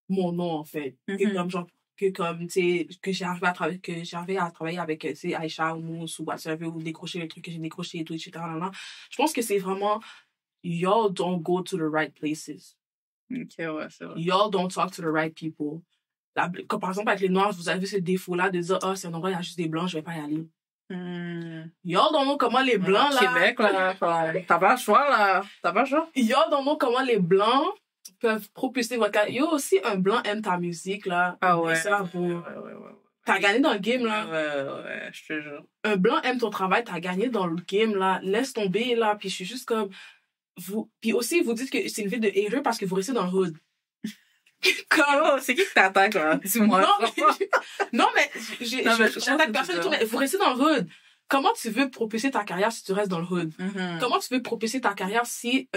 mon nom, en fait. Que j'arrivais à travailler avec, tu sais, Aïcha ou Mousse ou whatever, ou décrocher les trucs que j'ai décrochés et tout, etc. Je pense que c'est vraiment, y'all don't go to the right places. OK, ouais, c'est vrai. Y'all don't talk to the right people. Comme par exemple, avec les Noirs, vous avez ce défaut-là de dire, c'est un endroit, il y a juste des Blancs, je vais pas y aller. Y'all don't know comment les Blancs, là... Québec, là, t'as pas le choix, là. T'as pas le choix. Y'all don't know comment les Blancs peuvent propulser votre carrière. Yo, aussi, un Blanc aime ta musique, là. Ah ouais. Ça, ouais. T'as gagné dans le game, là. Ouais, je te jure. Un Blanc aime ton travail, t'as gagné dans le game, là. Laisse tomber, là. Puis je suis juste comme... Puis aussi, vous dites que c'est une ville de haters parce que vous restez dans le hood. Comment? C'est qui t'attaque, là? Dis-moi. Non, mais j'attaque personne et tout, mais vous restez dans le hood. Comment tu veux propulser ta carrière si tu restes dans le hood? Comment tu veux propulser ta carrière si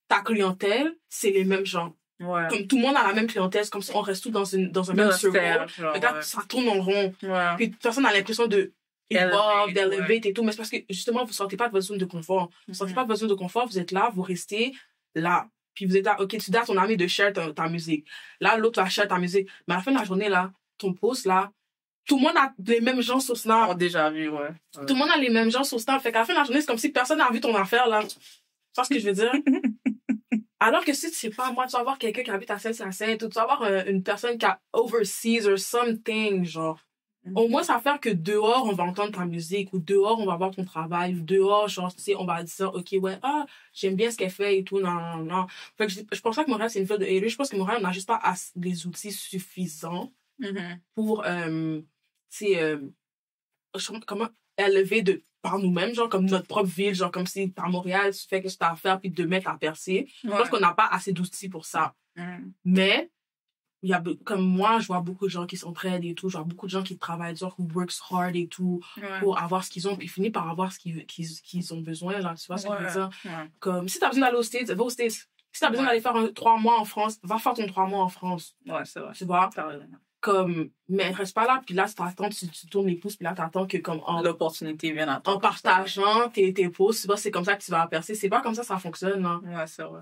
ta clientèle, c'est les mêmes gens? Ouais. Comme tout le monde a la même clientèle, c'est comme si on reste tous dans un même circle. Regarde, ça tourne en rond. Ouais. Puis personne n'a l'impression de evolve, d'elevate et tout. Mais c'est parce que, justement, vous sortez pas de votre zone de confort. Vous sortez pas de votre zone de confort, vous êtes là, vous restez là. Puis vous êtes là, OK, tu dis à ton ami de share ta musique. Là, l'autre va share ta musique. Mais à la fin de la journée, là, ton post, là, tout le monde a les mêmes gens sur Snap. On a déjà vu, ouais. Tout le monde a les mêmes gens sur Snap. Fait qu'à la fin de la journée, c'est comme si personne n'a vu ton affaire, là. Tu vois ce que je veux dire? Alors que si tu sais pas, moi, tu vas avoir quelqu'un qui habite à Sainte-Hyacinthe, ou tu vas avoir une personne qui a overseas or something, genre. Au moins, ça va faire que dehors, on va entendre ta musique, ou dehors, on va voir ton travail, ou dehors, genre, tu sais, on va dire, OK, ouais, j'aime bien ce qu'elle fait et tout, non. Fait que je pense pas que Montréal, c'est une ville de haters. Je pense que Montréal, on n'a juste pas des outils suffisants pour, tu sais, comment élever par nous-mêmes, genre, comme notre propre ville, genre, comme si à Montréal, tu fais que tu as à faire, puis de mettre à percer. Je pense qu'on n'a pas assez d'outils pour ça. Mais, comme moi, je vois beaucoup de gens qui s'entraident et tout, je vois beaucoup de gens qui travaillent dur, who works hard et tout, pour avoir ce qu'ils ont, puis finissent par avoir ce qu'ils ont besoin, là, tu vois ce que je veux dire? Comme, si t'as besoin d'aller aux States, va aux States. Si t'as besoin d'aller faire 3 mois en France, va faire ton 3 mois en France. Ouais, c'est vrai. Tu vois? Comme, mais reste pas là, puis là, t'attends, tu tournes les pouces, puis là, t'attends que, comme, l'opportunité vient à toi. En partageant tes posts, tu vois, c'est comme ça que tu vas percer. C'est pas comme ça fonctionne, là. Ouais, c'est vrai.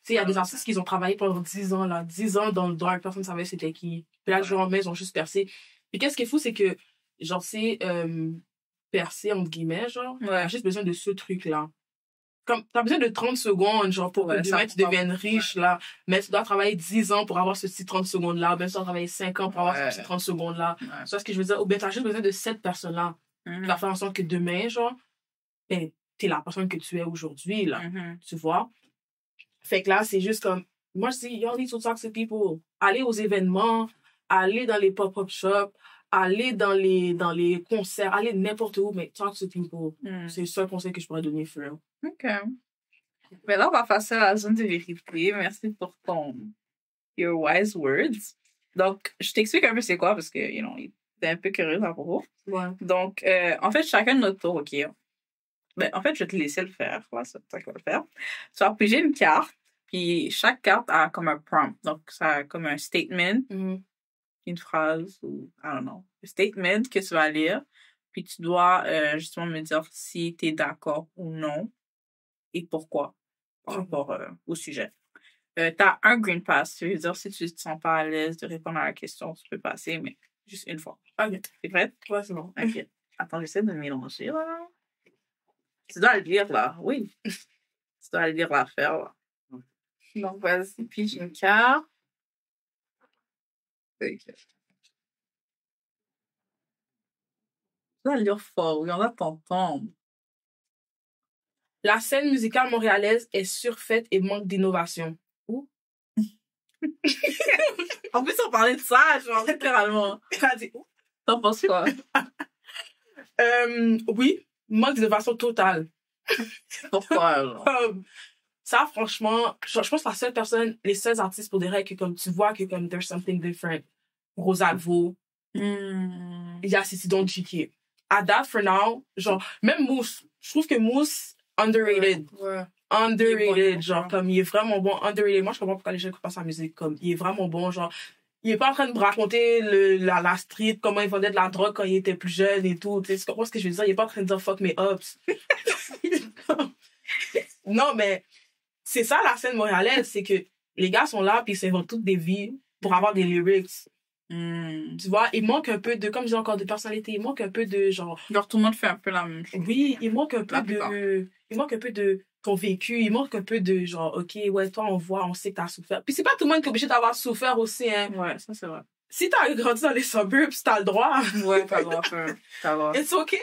Tu sais, il y a des artistes qui ont travaillé pendant 10 ans, là. 10 ans dans le dark, personne ne savait c'était qui. Puis là, le jour en mai, ils ont juste percé. Puis qu'est-ce qui est fou, c'est que, genre, c'est percé, entre guillemets, genre. T'as juste besoin de ce truc-là. Comme, t'as besoin de 30 secondes, genre, pour que demain, tu deviennes riche, là. Mais tu dois travailler 10 ans pour avoir ce petit 30 secondes-là. Ou bien tu dois travailler 5 ans pour avoir ce petit 30 secondes-là. Tu vois ce que je veux dire? Ou bien t'as juste besoin de cette personne-là. Qui va faire en sorte que demain, genre, ben, t'es la personne que tu es aujourd'hui, là. Tu vois? Fait que là, c'est juste comme, moi, je dis, y'all need to talk to people. Allez aux événements, allez dans les pop-up shops, allez dans les concerts, allez n'importe où, mais talk to people. C'est le seul conseil que je pourrais donner, frère. OK. Mais là, on va passer à la zone de vérité. Merci pour your wise words. Donc, je t'explique un peu c'est quoi, parce que, t'es un peu curieux à propos. Ouais. Donc, en fait, chacun de notre tour, OK. Ben, en fait, je vais te laisser le faire. Ouais, c'est toi qui vas le faire. Tu vas piger une carte, puis chaque carte a comme un prompt. Donc, ça a comme un statement, une phrase, ou, I don't know, un statement que tu vas lire. Puis tu dois justement me dire si tu es d'accord ou non et pourquoi par rapport au sujet. T'as un green pass. Ça veut dire si tu te sens pas à l'aise de répondre à la question, tu peux passer, mais juste une fois. Ok. T'es prête? Ouais, c'est bon. Ok. Attends, j'essaie de me mélanger, là. Tu dois le lire, là. Oui. Tu dois lire l'affaire, là. Donc, vas-y, pige une carte. Ok. Tu dois le lire fort, oui, on va t'entendre. La scène musicale montréalaise est surfaite et manque d'innovation. Où? En plus, on parlait de ça, genre, littéralement. Elle a dit où? T'en penses quoi? Oui, manque d'innovation totale. Pourquoi, genre? Ça, franchement, je pense que la seule personne, les seuls artistes pour des règles que comme tu vois que comme there's something different. Rosalvo, il y a Cécile Don Chiquet. À date, for now, genre, même Mousse. Je trouve que Mousse, underrated. Ouais. Underrated, bon, genre, comme, il est vraiment bon, underrated. Moi, je comprends pourquoi les gens écoutent pas sa musique, comme, il est vraiment bon, genre, il est pas en train de me raconter la street, comment il vendait de la drogue quand il était plus jeune et tout, tu sais, tu comprends ce que je veux dire? Il est pas en train de dire fuck mes ups. Non, mais, c'est ça la scène montréalaise, c'est que les gars sont là, puis ils s'inventent toutes des vies pour avoir des lyrics. Tu vois, il manque un peu de, comme je dis encore, de personnalité, il manque un peu de, genre... Genre, tout le monde fait un peu la même chose. Oui, il manque un peu de ton vécu, il manque un peu de, genre, OK, ouais, toi, on sait que t'as souffert. Puis c'est pas tout le monde qui est obligé d'avoir souffert aussi, hein. Ouais, ça, c'est vrai. Si t'as grandi dans les suburbs, t'as le droit. Ouais, t'as le droit de faire. T'as le droit. It's okay.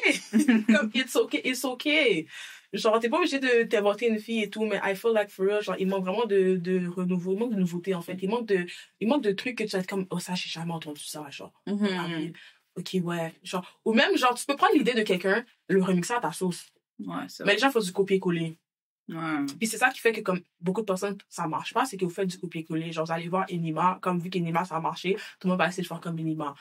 Comme, it's okay. Genre, t'es pas obligé de t'inventer une fille et tout, mais I feel like for real, genre, il manque vraiment de renouveau, il manque de nouveauté, en fait. Il manque de trucs que tu vas être comme, oh, ça, j'ai jamais entendu ça, genre. OK, ouais. Genre, ou même, genre, tu peux prendre l'idée de quelqu'un, le remixer à ta sauce. Ouais, c'est Mais vrai. les gens font du copier-coller. Ouais. Puis c'est ça qui fait que, comme beaucoup de personnes, ça marche pas, c'est que vous faites du copier-coller. Genre, vous allez voir Enima, comme vu qu'Enima, ça a marché, tout le monde va essayer de faire comme Enima.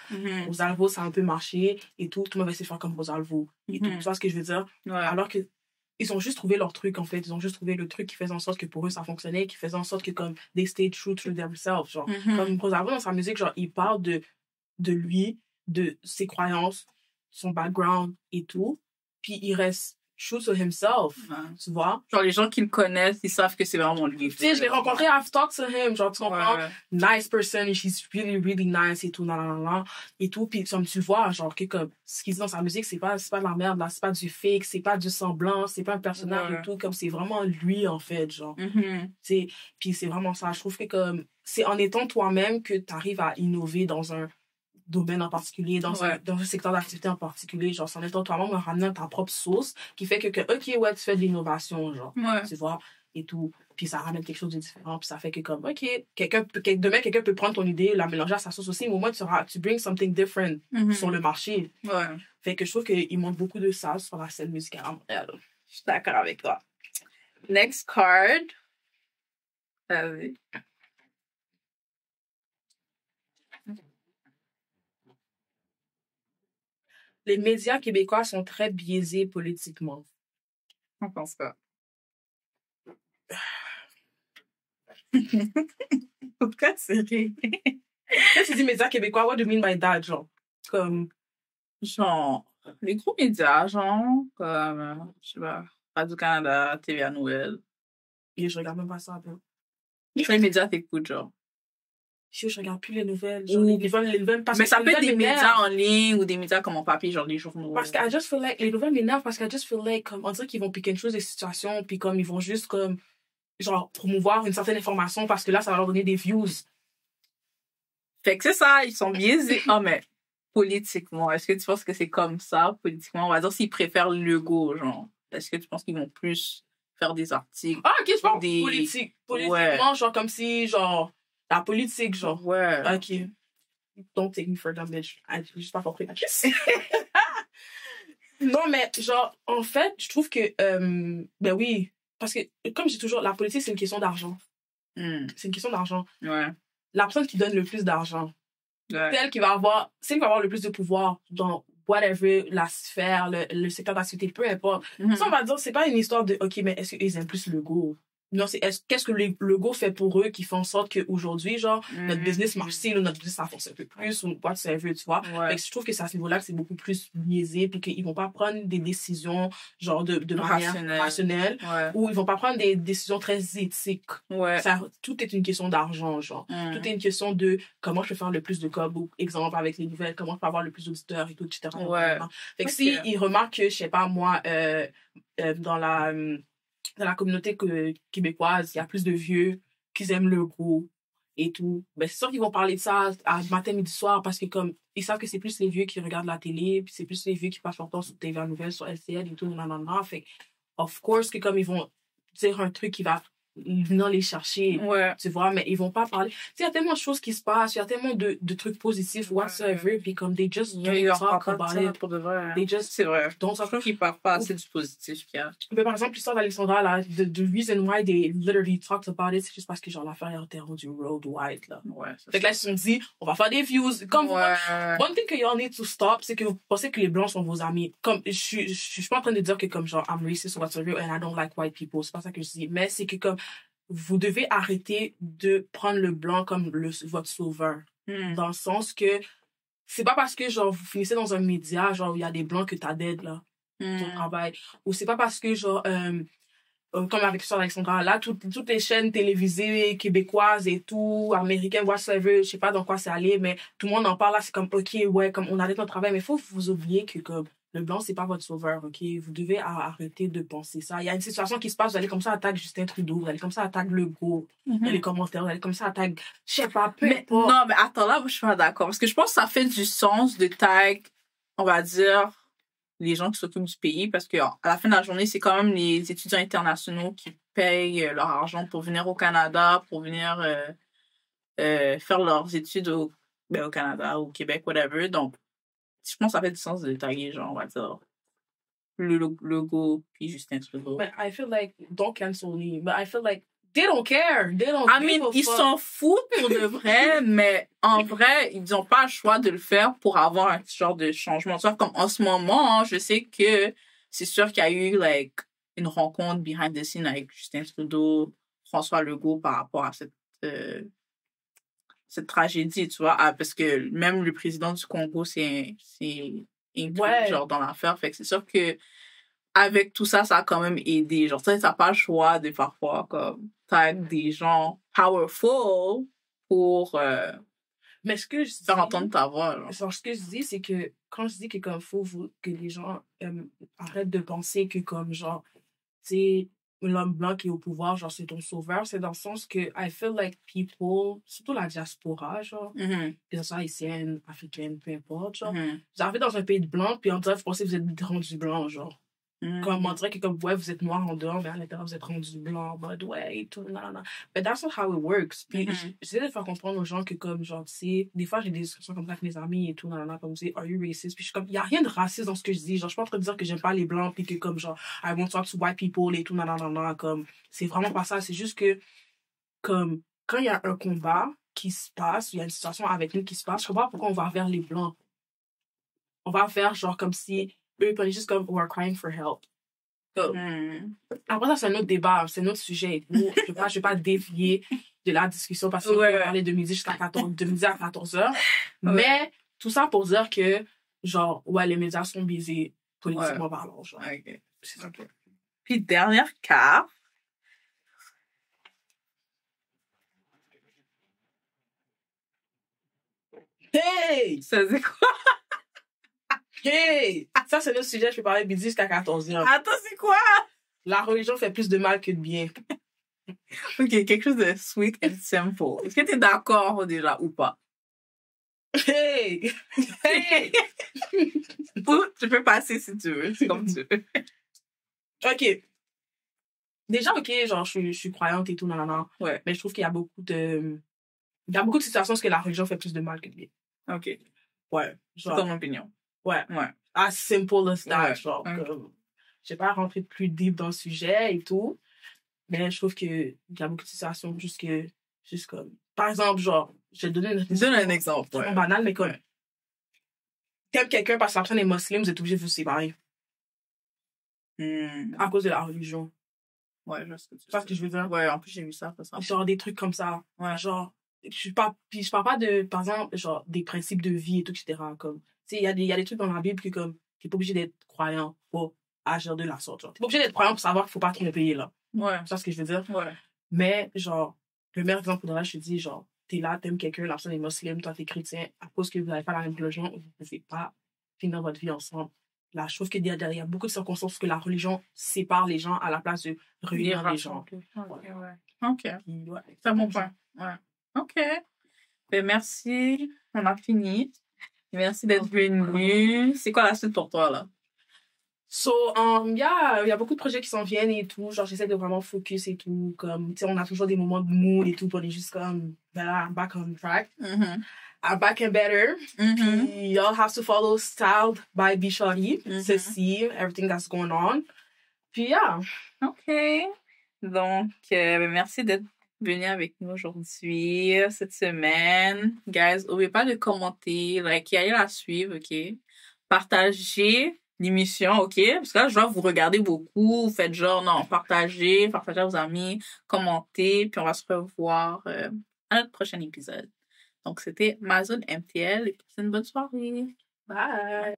Rosalvo, ça a un peu marché, et tout le monde va essayer de faire comme Rosalvo. Et tout. Tu vois ce que je veux dire? Ouais. Alors que, ils ont juste trouvé leur truc, en fait. Ils ont juste trouvé le truc qui faisait en sorte que pour eux, ça fonctionnait, qui faisait en sorte que, comme, they stayed true to themselves. Genre, comme Rosalvo, dans sa musique, genre, il parle de lui, de ses croyances, son background et tout. Puis il reste true to himself. Ouais. Tu vois? Genre, les gens qui le connaissent, ils savent que c'est vraiment lui. Tu sais, je l'ai rencontré, I've talked to him, genre, tu comprends? Ouais. Nice person, she's really, really nice et tout, et tout. Puis, comme tu vois, genre, que comme, ce qu'il dit dans sa musique, c'est pas de la merde, là, c'est pas du fake, c'est pas du semblant, c'est pas un personnage et tout, comme, c'est vraiment lui, en fait, genre. Tu sais, puis c'est vraiment ça. Je trouve que, comme, c'est en étant toi-même que t'arrives à innover dans un domaine en particulier, dans un secteur d'activité en particulier, genre, c'est en étant toi-même, en ramenant ta propre sauce, qui fait que, OK, ouais, tu fais de l'innovation, genre, tu vois, et tout, puis ça ramène quelque chose de différent, puis ça fait que, comme, OK, demain, quelqu'un peut prendre ton idée, la mélanger à sa sauce aussi, mais au moins, tu bring something different sur le marché. Ouais. Fait que je trouve qu'il manque beaucoup de ça sur la scène musicale à Montréal. Je suis d'accord avec toi. Next card. Vas-y. Les médias québécois sont très biaisés politiquement. On pense pas. Pourquoi c'est rire? Quand tu dis médias québécois, what do you mean by that, genre? Comme... Genre, les gros médias, genre, comme, je sais pas, Radio-Canada, TVA Nouvelle. Et je regarde même pas ça, bro. Les médias t'écoutent, genre. Je regarde plus les nouvelles. Genre, les nouvelles parce mais que ça les peut être des nouvelles médias en ligne ou des médias comme en papier, genre des journaux. Parce que I just feel like, les nouvelles m'énervent parce que I just feel like, comme, on dirait qu'ils vont piquer une chose des situations, puis comme, ils vont juste, comme, genre, promouvoir une certaine information parce que là, ça va leur donner des views. Fait que c'est ça, ils sont biaisés. Ah, mais politiquement, est-ce que tu penses que c'est comme ça, politiquement? On va dire s'ils préfèrent Legault, genre. Est-ce que tu penses qu'ils vont plus faire des articles? Ah, ok, je parle politique. Politiquement, genre, comme si, genre, la politique, genre. Ouais. Ok. Don't take me for dumb bitch. J'ai juste pas compris la question. Non, mais, genre, en fait, je trouve que, ben oui, parce que, comme je dis toujours, la politique, c'est une question d'argent. C'est une question d'argent. Ouais. La personne qui donne le plus d'argent, Ouais. c'est elle qui va avoir le plus de pouvoir dans whatever, la sphère, le secteur d'activité, peu importe. Ça, on va dire, c'est pas une histoire de, OK, mais est-ce qu'ils aiment plus le go? Non, qu'est-ce que le go fait pour eux qui font en sorte qu'aujourd'hui, genre, notre business marche ou notre business ça force un peu plus ou whatever, tu vois. Ouais. Fait que je trouve que c'est à ce niveau-là que c'est beaucoup plus biaisé puis qu'ils vont pas prendre des décisions, genre, de manière rationnelle ou ils vont pas prendre des décisions très éthiques. Ouais. Tout est une question d'argent, genre. Tout est une question de comment je peux faire le plus de cob, ou exemple, avec les nouvelles, comment je peux avoir le plus d'auditeurs et tout, etc. Ouais. Fait que si ils remarquent que, je sais pas, moi, dans la communauté québécoise, il y a plus de vieux qui aiment le gros et tout. Ben, c'est sûr qu'ils vont parler de ça à matin, midi, soir parce que comme, ils savent que c'est plus les vieux qui regardent la télé, puis c'est plus les vieux qui passent leur temps sur TVA Nouvelles, sur LCN et tout, nanana. Fait of course que comme ils vont dire un truc qui va venir les chercher, tu vois, mais ils vont pas parler. Tu sais, il y a tellement de choses qui se passent, il y a tellement de trucs positifs, whatsoever, puis comme they just don't talk about it. Pour de vrai. They just c'est vrai. don't Je trouve qu'ils parlent pas assez du positif qu'il y a. Mais par exemple, l'histoire d'Alexandra, là, the reason why they literally talked about it, c'est juste parce que genre l'affaire était rendue worldwide, là. Ouais. Fait que là, ils se sont dit, on va faire des views. Comme one thing que y'all need to stop, c'est que vous pensez que les blancs sont vos amis. Comme, je suis pas en train de dire que comme genre, I'm racist or whatsoever and I don't like white people. C'est pas ça que je dis. Mais c'est que comme, vous devez arrêter de prendre le blanc comme votre sauveur. Dans le sens que c'est pas parce que genre vous finissez dans un média genre il y a des blancs que t'aides là ton travail, ou c'est pas parce que genre comme avec l'histoire d'Alexandra là toutes les chaînes télévisées québécoises et tout américaines whatever, je sais pas dans quoi c'est allé, mais tout le monde en parle là, c'est comme ok ouais comme on arrête notre travail, mais faut vous oublier que comme le blanc, c'est pas votre sauveur, ok? Vous devez arrêter de penser ça. Il y a une situation qui se passe, vous allez comme ça attaquer Justin Trudeau, vous allez comme ça attaquer Legault, dans les commentaires, vous allez comme ça attaquer, je sais pas, peu importe. Non, mais attends, là, moi, je suis pas d'accord. Parce que je pense que ça fait du sens de tag, on va dire, les gens qui s'occupent du pays, parce que à la fin de la journée, c'est quand même les étudiants internationaux qui payent leur argent pour venir au Canada, pour venir faire leurs études au Canada, au Québec, whatever. Donc, je pense que ça fait du sens de taguer, genre, on va dire, le logo, puis Justin Trudeau. But I feel like, don't cancel me, but I feel like they don't care. They don't ils s'en foutent pour de vrai, mais en vrai, ils n'ont pas le choix de le faire pour avoir un petit genre de changement. Soit comme en ce moment, hein, je sais que c'est sûr qu'il y a eu, like, une rencontre behind the scenes avec Justin Trudeau, François Legault par rapport à cette tragédie, tu vois, parce que même le président du Congo, c'est inclus, genre, dans l'affaire. Fait que c'est sûr que avec tout ça, ça a quand même aidé. Genre, ça, t'as pas le choix de parfois, comme, tag des gens powerful pour mais ce que je faire entendre ta voix. Genre, ce que je dis, c'est que quand je dis que comme faut que les gens arrêtent de penser que comme genre, tu sais, l'homme blanc qui est au pouvoir, genre, c'est ton sauveur, c'est dans le sens que I feel like people, surtout la diaspora, genre, que ce soit haïtienne, africaine, peu importe, genre, vous arrivez dans un pays de blanc, puis on dirait, vous pensez que vous êtes rendu blanc, genre. Comme on dirait que comme, ouais, vous êtes noir en dehors, mais à l'intérieur, vous êtes rendu blanc, en mode, ouais, et tout, non. But that's not how it works. Puis j'essaie de faire comprendre aux gens que, comme, genre, tu sais, des fois, j'ai des discussions comme ça avec mes amis et tout, non, comme, tu sais, are you racist? Puis je suis comme, il y a rien de raciste dans ce que je dis. Genre, je suis pas en train de dire que j'aime pas les blancs, puis que, comme, genre, I won't talk to white people et tout, non, comme, c'est vraiment pas ça. C'est juste que, comme, quand il y a un combat qui se passe, il y a une situation avec nous qui se passe, je comprends pas pourquoi on va vers les blancs. On va faire, genre, comme si eux, ils prenaient juste comme, we're crying for help. Après ça, c'est un autre débat, c'est un autre sujet. Je vais pas dévier de la discussion parce qu'on peut parler de midi à 14h. Mais tout ça pour dire que, genre, ouais, les médias sont biaisés politiquement parlant. Genre. Okay. C'est ça. Puis, dernière carte. Hey! Ça dit quoi? Hey! Ça, c'est notre sujet, je peux parler midi jusqu'à 14h. Attends, c'est quoi? La religion fait plus de mal que de bien. Ok, quelque chose de sweet and simple. Est-ce que t'es d'accord déjà ou pas? Hey! Hey! Ou tu peux passer si tu veux, c'est comme tu veux. Ok. Déjà, ok, genre, je suis croyante et tout, non. Ouais. Mais je trouve qu'il y a beaucoup de situations où la religion fait plus de mal que de bien. Ok. Ouais. Genre, c'est ton opinion. Ouais. As simple as that, genre. Comme, je vais pas rentrer plus deep dans le sujet et tout. Mais je trouve qu'il y a beaucoup de situations juste comme, par exemple, genre, je vais te donner un exemple. C'est vraiment banal, mais comme, t'aimes quelqu'un parce que la personne est musulmane, vous êtes obligé de vous séparer. À cause de la religion. Ouais, je vois ce que tu Tu vois ce que je veux dire? Ouais, en plus, j'ai vu ça, ça. Genre des trucs comme ça. Ouais. Genre, je parle pas de, par exemple, genre, des principes de vie et tout, etc. Comme, tu sais, il y a des trucs dans la Bible que, comme, t'es pas obligé d'être croyant pour agir de la sorte, genre. T'es pas obligé d'être croyant pour savoir qu'il faut pas trop payer, là. Ouais. Tu vois ce que je veux dire? Ouais. Mais, genre, le meilleur exemple pour là, je te dis, genre, t'es là, t'aimes quelqu'un, la personne est musulmane, toi, t'es chrétien, à cause que vous n'avez pas la même religion, vous pouvez pas finir votre vie ensemble. Là, je trouve qu'il y a beaucoup de circonstances que la religion sépare les gens à la place de réunir les gens. OK. Puis, ouais. C'est un bon point. Ouais. OK. Ben, merci. On a fini. Merci d'être venu. C'est quoi la suite pour toi, là? So, il y a beaucoup de projets qui s'en viennent et tout. Genre, j'essaie de vraiment focus et tout. Comme, tu sais, on a toujours des moments de mood et tout. Puis on est juste comme, voilà, I'm back on track. Mm-hmm. I'm back and better. Mm-hmm. Puis, y'all have to follow Styled by B Shorty Mm-hmm. to see everything that's going on. Puis, yeah. OK. Donc, ben, merci d'être venu avec nous aujourd'hui, cette semaine. Guys, n'oubliez pas de commenter, allez la suivre, OK? Partagez l'émission, OK? Parce que là, je vois vous regardez beaucoup, vous faites genre, non, partagez à vos amis, commentez, puis on va se revoir à notre prochain épisode. Donc, c'était Mazone MTL et passez une bonne soirée. Bye.